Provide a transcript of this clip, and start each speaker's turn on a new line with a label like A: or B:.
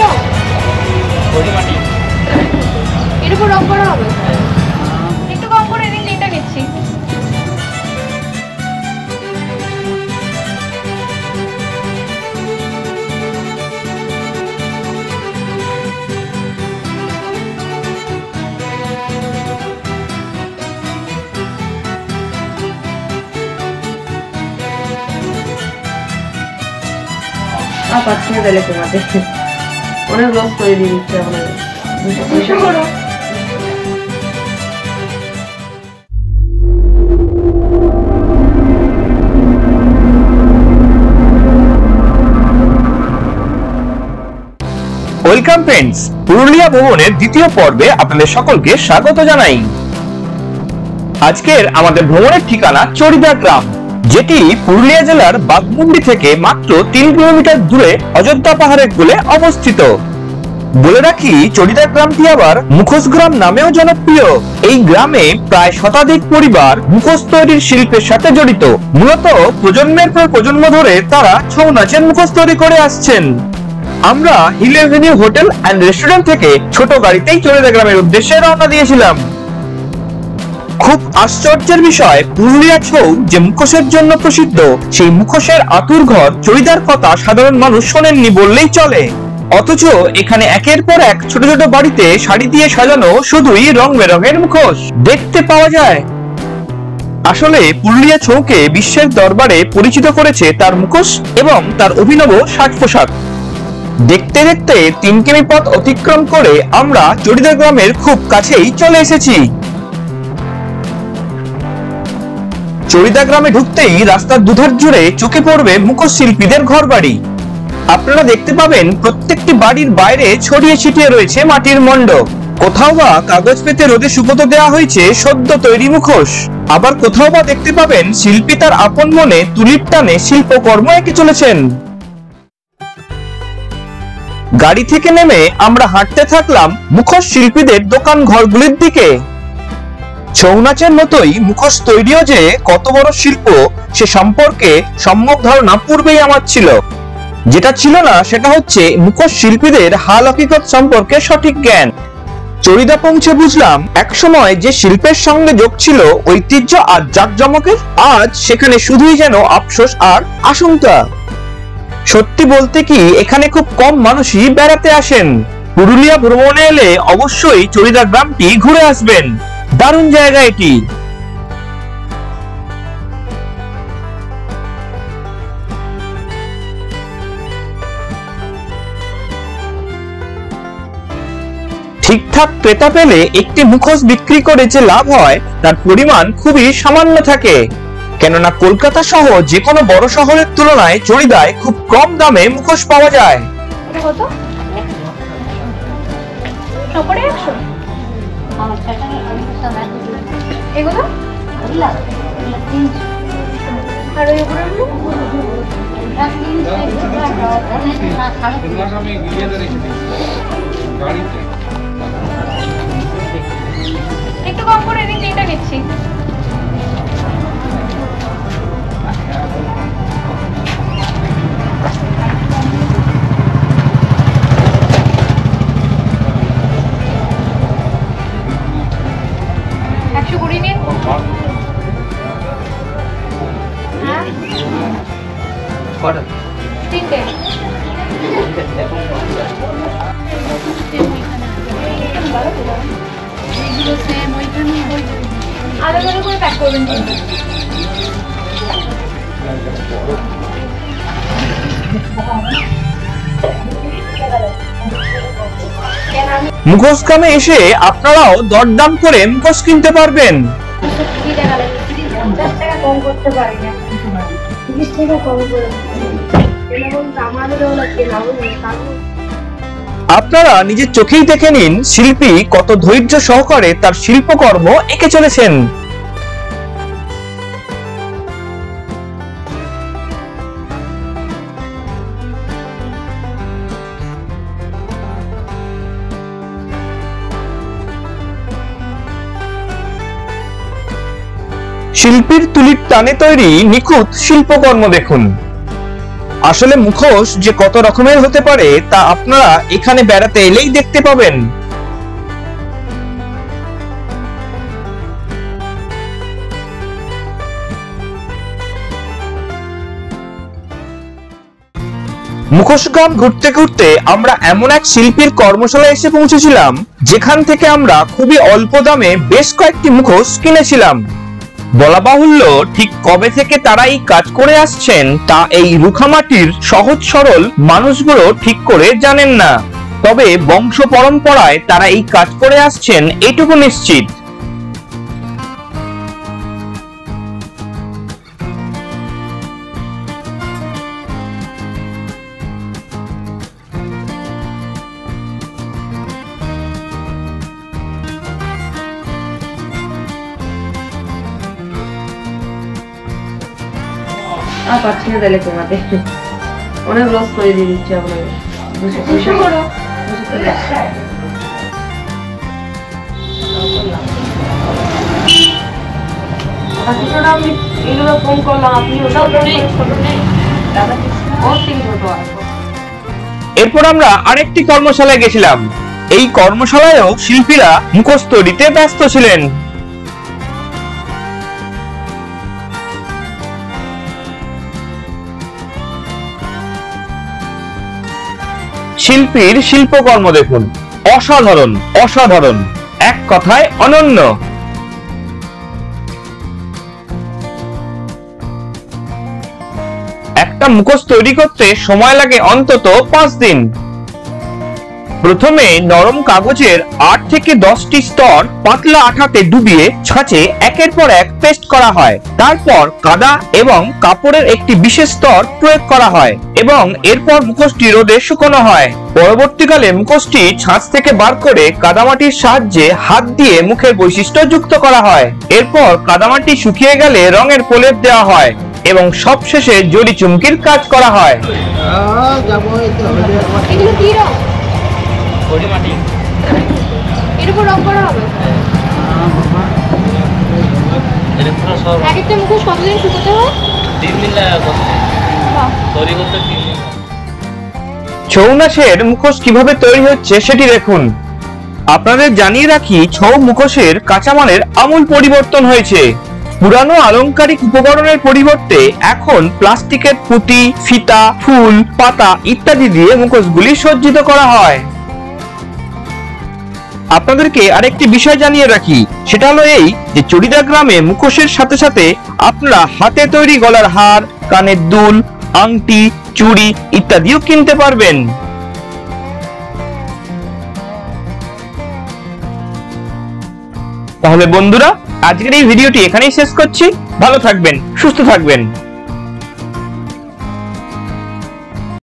A: রং? এর উপর রং করা হবে? একটু কম করে দিন, এটা নিচ্ছি।
B: পাচ্ছি তাহলে তোমাদের অনেক লস করে দিয়ে দিচ্ছে আমাদের।
C: ওয়েলকাম ফ্রেন্ডস, পুরুলিয়া ভ্রমণের দ্বিতীয় পর্বে আপনাদের সকলকে স্বাগত জানাই। আজকের আমাদের ভ্রমণের ঠিকানা চড়িদা গ্রাম, যেটি পুরুলিয়া জেলার বাঘমুন্ডি থেকে মাত্র 3 কিলোমিটার দূরে অযোধ্যা পাহাড়ের কোলে অবস্থিত। বলে রাখি, চড়িদা গ্রামটি আবার মুখোশ গ্রাম নামেও জনপ্রিয়। এই গ্রামে প্রায় শতাধিক পরিবার মুখোশ তৈরির শিল্পের সাথে জড়িত। মূলত প্রজন্মের পর প্রজন্ম ধরে তারা ছৌ নাচের মুখোশ তৈরি করে আসছেন। আমরা Hill Avenue hotel and restaurant থেকে ছোট গাড়িতেই চড়িদা গ্রামের উদ্দেশ্যে রওনা দিয়েছিলাম। খুব আশ্চর্যের বিষয়, পুরুলিয়া ছৌ যে মুখোশের জন্য প্রসিদ্ধ, সেই মুখোশের আতুর ঘর চড়িদার কথা সাধারণ মানুষ শোনেননি বললেই চলে। অথচ এখানে একের পর এক ছোট ছোট বাড়িতে শাড়ি দিয়ে সাজানো শুধুই রং বেরঙের মুখোশ দেখতে পাওয়া যায়। আসলে পুরুলিয়া ছৌকে বিশ্বের দরবারে পরিচিত করেছে তার মুখোশ এবং তার অভিনব সাজ পোশাক। দেখতে দেখতে 3 কিমি পথ অতিক্রম করে আমরা চড়িদা গ্রামের খুব কাছেই চলে এসেছি। চড়িদা গ্রামে ঢুকতেই রাস্তার দুধার জুড়ে চোখে পড়বে মুখোশ শিল্পীদের ঘরবাড়ি। আপনারা দেখতে পাবেন প্রত্যেকটি বাড়ির বাইরে ছড়িয়ে ছিটিয়ে রয়েছে মাটির মণ্ডপ। কোথাও বা কাগজ পেতে রোদে শুকোতে দেওয়া হয়েছে সদ্য তৈরি মুখোশ। আবার কোথাও বা দেখতে পাবেন শিল্পী তার আপন মনে তুলির টানে শিল্পকর্ম এঁকে চলেছেন। গাড়ি থেকে নেমে আমরা হাঁটতে থাকলাম মুখোশ শিল্পীদের দোকান ঘরগুলির দিকে। ছৌ নাচের মতোই মুখোশ তৈরিও যে কত বড় শিল্প, সে সম্পর্কে সম্যক ধারণা পূর্বেই আমার ছিল। যেটা ছিল না সেটা হচ্ছে মুখোশ শিল্পীদের হাল হকিকত সম্পর্কে সঠিক জ্ঞান। চড়িদা পৌঁছে বুঝলাম একসময় যে শিল্পের সঙ্গে যোগ ছিল ঐতিহ্য আর জাঁকজমকের, আজ সেখানে শুধুই যেন আফসোস আর আশঙ্কা। সত্যি বলতে কি, এখানে খুব কম মানুষই বেড়াতে আসেন। পুরুলিয়া ভ্রমণে এলে অবশ্যই চড়িদা গ্রামটি ঘুরে আসবেন। দারুণ জায়গা এটি। ঠিকঠাক ক্রেতা পেলে একটি মুখোশ বিক্রি করে যে লাভ হয় তার পরিমাণ খুবই সামান্য থাকে। কেননা কলকাতা সহ যে কোনো বড় শহরের তুলনায় চড়িদায় খুব কম দামে মুখোশ পাওয়া যায়।
A: একটু কম করে দিন, এটা নিচ্ছি। আলাদা আলাদা করে প্যাক করবেন কিন্তু।
C: মুখোশ গ্রামে এসে আপনারাও দরদাম করে মুখোশ কিনতে পারবেন। আপনারা নিজের চোখেই দেখে নিন শিল্পী কত ধৈর্য সহকারে তার শিল্পকর্ম এঁকে চলেছেন। শিল্পীর তুলির টানে তৈরি নিখুঁত শিল্পকর্ম দেখুন। আসলে মুখোশ যে কত রকমের হতে পারে তা আপনারা এখানে বেড়াতে এলেই দেখতে পাবেন। মুখোশ গ্রাম ঘুরতে ঘুরতে আমরা এমন এক শিল্পীর কর্মশালায় এসে পৌঁছেছিলাম যেখান থেকে আমরা খুবই অল্প দামে বেশ কয়েকটি মুখোশ কিনেছিলাম। বলা বাহুল্য ঠিক কবে থেকে তারা এই কাজ করে আসছেন তা এই রুখামাটির সহজ সরল মানুষগুলো ঠিক করে জানেন না, তবে বংশ পরম্পরায় তারা এই কাজ করে আসছেন এটুকু নিশ্চিত।
B: আর পাচ্ছি না তাহলে কমাতে, অনেক লস করে দিয়ে দিচ্ছে আপনাকে।
A: দুশো করো।
B: আমি এগুলো ফোন করলাম, আপনি ওটাও
C: এরপর আমরা আরেকটি কর্মশালায় গেছিলাম। এই কর্মশালায়ও শিল্পীরা মুখোশ তৈরিতে ব্যস্ত ছিলেন। শিল্পীর শিল্পকর্ম দেখুন, অসাধারণ অসাধারণ, এক কথায় অনন্য। একটা মুখোশ তৈরি করতে সময় লাগে অন্তত 5 দিন। প্রথমে নরম কাগজের 8 থেকে 10টি স্তর পাতলা আঠাতে ডুবিয়ে ছাঁচে একের পর এক পেস্ট করা হয়। তারপর কাদা এবং কাপড়ের একটি বিশেষ স্তর প্রয়োগ করা হয় এবং এরপর মুখোশটি রোদে শুকানো হয়। পরবর্তীকালে মুখোশটি ছাঁচ থেকে বার করে কাদামাটির সাহায্যে হাত দিয়ে মুখের বৈশিষ্ট্য যুক্ত করা হয়। এরপর কাদামাটি শুকিয়ে গেলে রঙের প্রলেপ দেওয়া হয় এবং সবশেষে জড়ি চুমকির কাজ করা হয়।
A: এগুলো কি রং? এর উপর রং করা হবে? এক একটা মুখোশ কতদিন শুকোতে হয়?
D: 3 দিন লাগে তৈরি করতে। 3 দিন।
C: ছৌ নাচের মুখোশ কিভাবে তৈরি হচ্ছে সেটি দেখুন। আপনাদের জানিয়ে রাখি, ছৌ মুখোশের কাঁচামালের আমূল পরিবর্তন হয়েছে। পুরানো আলংকারিক উপকরণের পরিবর্তে এখন প্লাস্টিকের পুঁতি, ফিতা, ফুল, পাতা ইত্যাদি দিয়ে মুখোশগুলি সজ্জিত করা হয়। আপনাদেরকে আরেকটি বিষয় জানিয়ে রাখি, সেটা হলো এই যে চড়িদা গ্রামে মুখোশের সাথে সাথে আপনারা হাতে তৈরি গলার হার, কানের দুল, আংটি, চুড়ি ইত্যাদিও কিনতে পারবেন। তাহলে বন্ধুরা, আজকের এই ভিডিওটি এখানেই শেষ করছি। ভালো থাকবেন, সুস্থ থাকবেন।